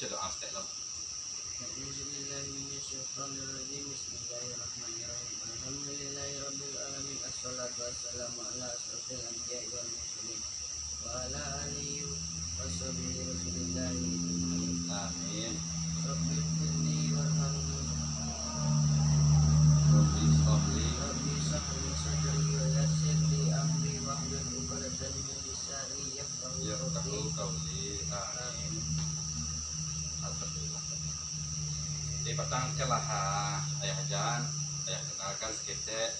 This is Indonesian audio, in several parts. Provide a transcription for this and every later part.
baca doa step lo. Bismillahirrahmanirrahim. Bismillahirrahmanirrahim. Alhamdulillahirabbil alamin. Assalatu wassalamu ala asyrofil anbiya'i wal mursalin wa ala alihi washabihi rasulillah. Amin. Rabbil firli warhamni. Rabbi sahli sadri wa yassir li amri wahlul 'uqdatam min lisani Ya yafqahu kauli. qawli. Amin. Alhamdulillah. Di petang kelah ayah Jan, ayah kenalkan sedikit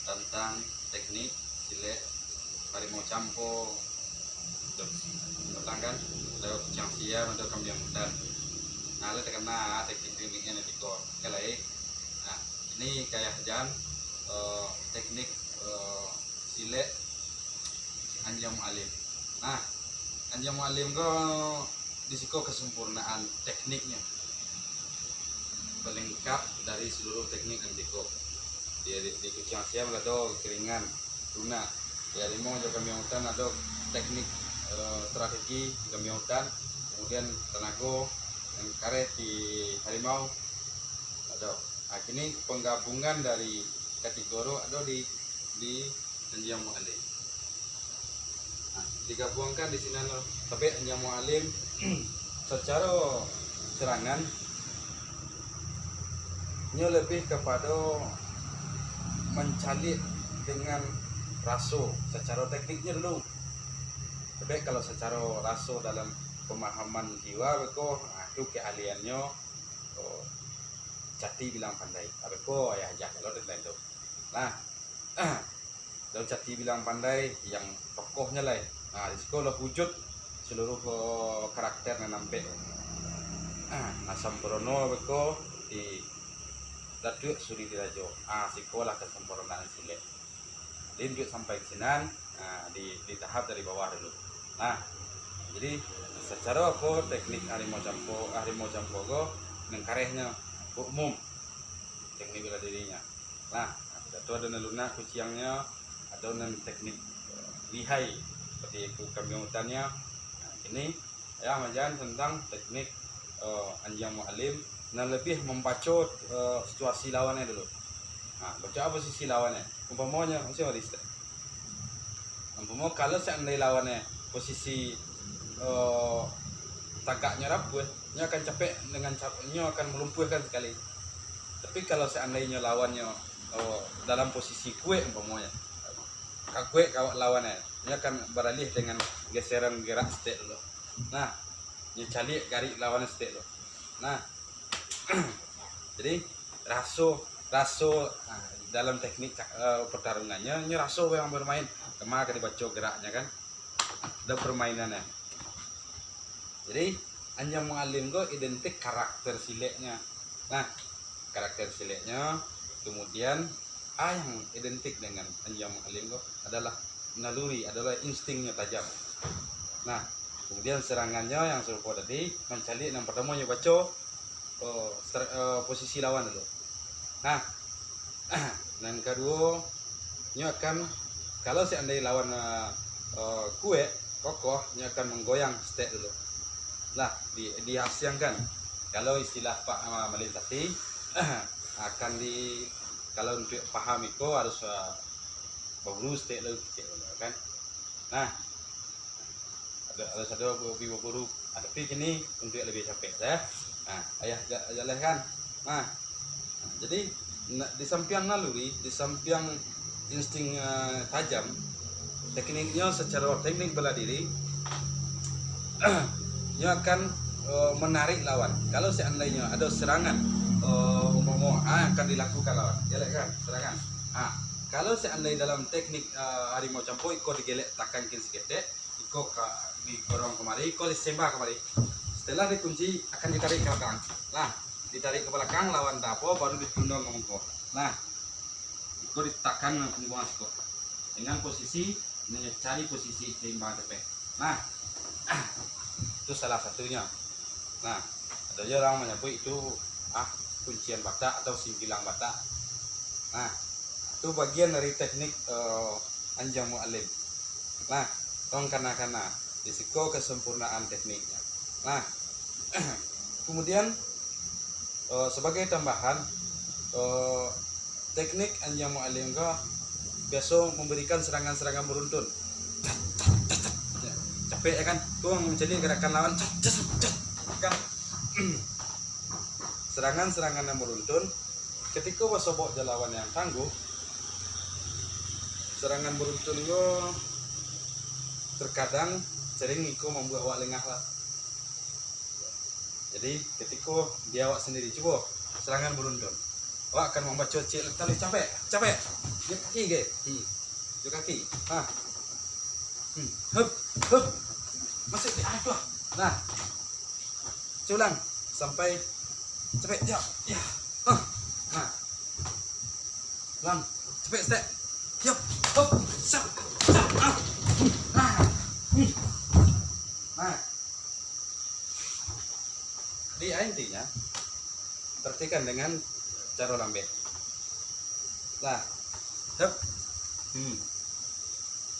tentang teknik silet harimau campo. Petang kan, lewat kucang siam atau kambing hutan. Nah, lu terkena tekniknya nanti kok. Kelai. Nah, ini kayak Jan teknik silet anjam alim. Nah, anjam alim kok disiko kesempurnaan tekniknya pelengkap dari seluruh teknik antiko di kucing siam atau keringan tuna di harimau juga kami hutan atau teknik strategi kami hutan, kemudian tenaga yang karet di harimau atau ini penggabungan dari kategori atau di anjam alim. Nah, digabungkan di sini tapi anjam alim secara serangan ini lebih kepada mencalik dengan raso secara tekniknya dulu. Tapi kalau secara raso dalam pemahaman jiwa beko, itu keahliannya Cati bilang pandai. Beko ya aja kalau itu. Nah, kalau Cati bilang pandai yang tokohnya lah. Nah, di sekolah wujud seluruh karakter yang nampak. Asam Brono beko di Datuk Suri Dirajo. Sekolah kesempurnaan silet. Lanjut sampai ke sini, di tahap dari bawah dulu. Nah, jadi secara apa teknik harimau campo go nengkarehnya umum teknik bela dirinya. Nah, itu ada neluna kuciangnya, ada teknik lihai seperti itu kambing hutannya. Nah, ini ya majan tentang teknik anjam alim. Nah, lebih membaca situasi lawannya dulu. Nah, baca apa posisi lawannya. Umpamanya, kalau seandainya lawannya posisi tagaknya rapuh, dia akan capek dengan capeknya akan melumpuhkan sekali. Tapi kalau seandainya lawannya dalam posisi kue umpamanya, kue kawat lawannya, dia akan beralih dengan geseran gerak step dulu. Nah, dia cari garis lawannya step dulu. Nah, jadi raso dalam teknik pertarungannya ini raso yang bermain kemana dibaca geraknya kan ada permainannya. Jadi anjam alim go identik karakter siletnya. Nah, karakter siletnya kemudian yang identik dengan anjam alim go adalah naluri, adalah instingnya tajam. Nah, kemudian serangannya yang serupa tadi mencari yang pertamanya baca posisi lawan dulu. Nah, dan kedua ini akan kalau seandainya lawan kue kokoh, ini akan menggoyang step dulu. Lah, dihasilkan. Kalau istilah Pak Melintasi akan kalau untuk paham itu harus berburu step dulu kan. Nah, ada satu berburu, tapi ini untuk lebih capek ya. Nah, ayah jalankan. Nah, jadi di samping naluri, di samping insting tajam, tekniknya secara teknik bela diri, dia akan menarik lawan. Kalau seandainya ada serangan, akan dilakukan lawan, jalankan serangan. Kalau seandainya dalam teknik harimau campo, ikut digelek takkan kiri seketek, ikut digorong kemari, ikut disembah kemari. Setelah dikunci akan ditarik ke belakang. Nah, ditarik ke belakang lawan dapo baru ditundang ke muka. Nah, itu ditekan ke muka dengan posisi mencari posisi seimbang tepe. Nah, itu salah satunya. Nah, ada orang menyebut itu kuncian batak atau simpilang batak. Nah, itu bagian dari teknik anjam alim. Nah, karena disiko kesempurnaan tekniknya. Nah, Kemudian sebagai tambahan, teknik Anjamu Alingga biasa memberikan serangan-serangan beruntun. Capek ya kan, tuh mencari gerakan lawan kan. Serangan-serangan yang beruntun. Ketika wasobok lawan yang tangguh, serangan beruntun itu terkadang sering iko membuat awak lengah lah. Jadi ketika dia awak sendiri coba serangan beruntun, awak akan membaca cek terlalu capek dia kaki ge dia kaki hup masuk di aduh. Nah ulang sampai capek ya nah ulang capek step yup hop sap nah di intinya perhatikan dengan cara lambe lah hup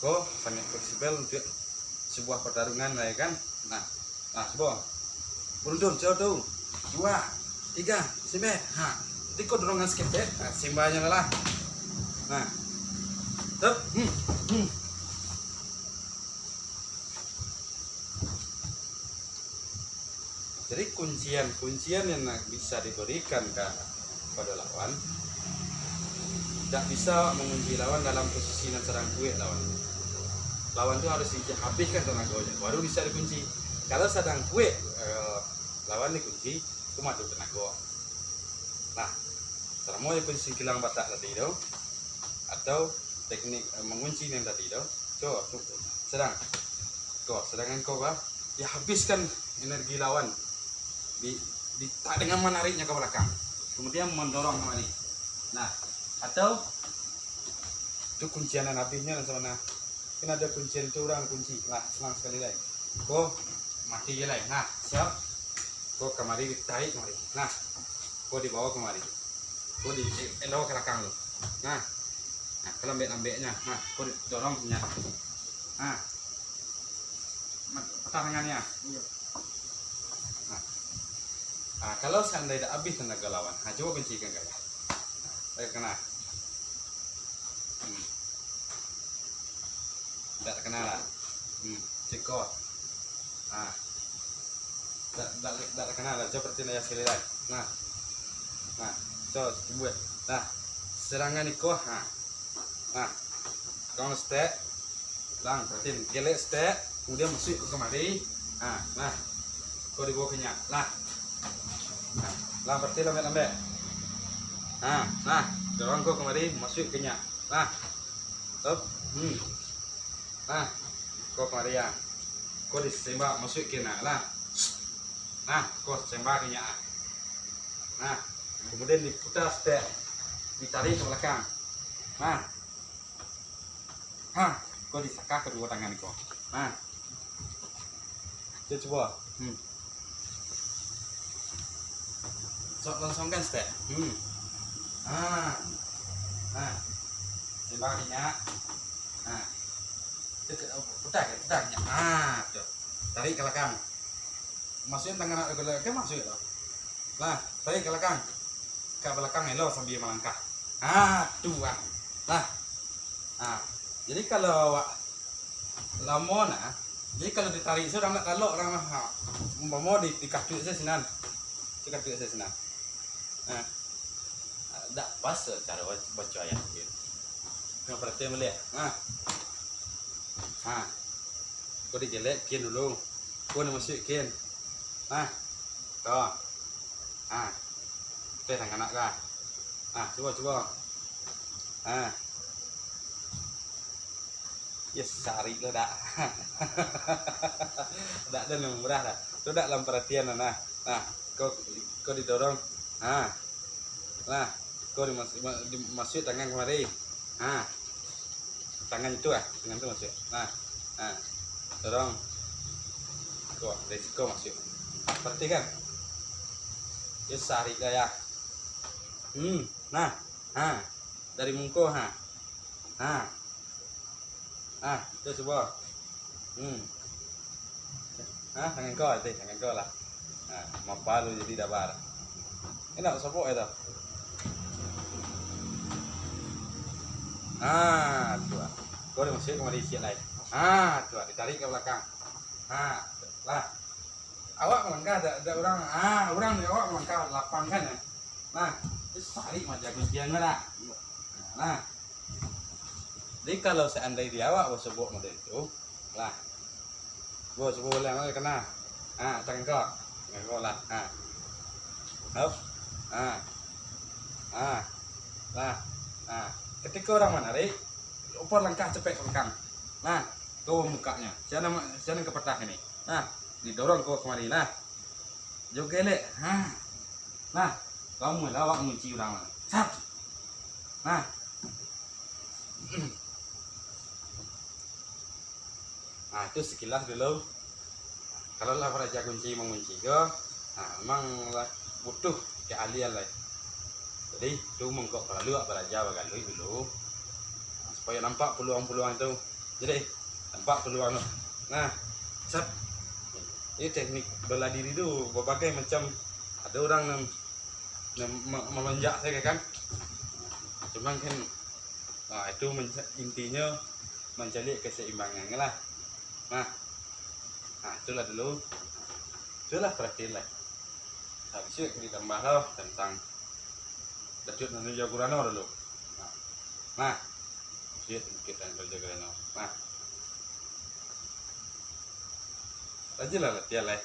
kok sangat fleksibel untuk sebuah pertarungan lah ya kan. Nah coba beruntun jauh tuh 2 3 sembe nanti kau dorongan skip ya sembahnya lah. Nah hup jadi kuncian yang bisa diberikan kepada lawan, tidak bisa mengunci lawan dalam posisi yang serang kue lawan itu harus dihabiskan tenaganya baru bisa dikunci. Kalau sedang kue lawan dikunci cuma tuh tenaga. Nah selama posisi kilang batak tadi itu atau teknik mengunci yang tadi itu sedangkan kau ya habiskan energi lawan tak dengan menariknya ke belakang kemudian mendorong kembali. Nah atau itu kuncian dan habisnya dan sana kan ada kuncian itu orang kunci lah senang sekali lagi kok mati je lagi. Nah siap kok kemari ditarik kemari. Nah kok dibawa kemari kok di elok ke belakang lo. Nah kalau lambeknya nah kok didorong punya pertahanannya. Nah, kalau seandainya habis tenaga lawan, coba kuncikan gaya. Kena. Tidak kena lah. Cikot. Tidak kena lah. Coba seperti yang sekali lagi. Nah, coba buat. Nah, serangan iko. Kau step, lang, perhatiin, gelek step, kemudian masuk ke kemari. Nah, kau dibawa kenyak. Lah berarti lambe. Nah, dorong kau kemari masuk kenyak. Stop. Nah, kau kemari ya. Kau disembah masuk kena lah. Nah, kau sembah kenyak. Nah, kemudian diputar step, ditarik ke belakang. Kau disakah kedua tangan kau. Coba. Sok langsungkan step. Sembahnya. Putarnya. Tuh. Tarik ke belakang. Masukin tangan ke belakang masuk loh. Lah, tarik ke belakang. Ke belakang elo sambil melangkah. Tuh. Jadi kalau lama jadi kalau ditarik itu orang nak kalau orang mau dikasih saya sinan. Dikasih saya sinan. Tak pas cara baca ayat gitu. Yang perhatian melihat. Kau dijelek kian dulu. Kau nak masuk kian. Kau. Teh tangan nak kah? Coba. Yes, sari lo dak. Dak dan murah dah. Itu dak dalam perhatian kau didorong. Kau dimasuk tangan kemari. Tangan itu tangan itu masuk. Dorong. Kau resiko masuk. Perhatikan. Yes, sari gaya. Dari mungko itu coba. Tangan kau lah. Nah, mapa lu jadi dabar. Enak sopok itu. Tuh. Kau udah masuk kemari siap lain. Tuh, ditarik ke belakang. Lah. Awak melangkah ada orang. Orang ni awak melangkah 8 kan ya. Nah, terus tarik macam kuncian lah. Nah. Jadi kalau seandainya awak sebut model itu, lah. Gua sebut boleh kena. Tangan kau. Tangan kau lah. Hop. Lah. Ketika orang menarik, upar langkah cepat ke belakang. Nah, kau mukanya. Saya ke petak ini. Nah, didorong kau kemari. Nah, jogelek. Nah, kamu lah awak mengunci orang. Sat. Nah. Itu sekilas dulu. Kalau lah raja kunci mengunci ke, memang lah butuh keahlian lah. Jadi itu mengkok perlu apa raja bagalui dulu, supaya nampak peluang-peluang itu. Jadi nampak peluang tu. Nah, set. Ini teknik bela diri tu berbagai macam. Ada orang yang memanjak saya kan. Cuman kan itu intinya mencari keseimbangan lah. Nah, itulah dulu. Itulah perhatian lah. Habis itu ditambah lah tentang Dacut nanti jagurano dulu. Nah, kita jagurano. Nah, aja lah latihan lah.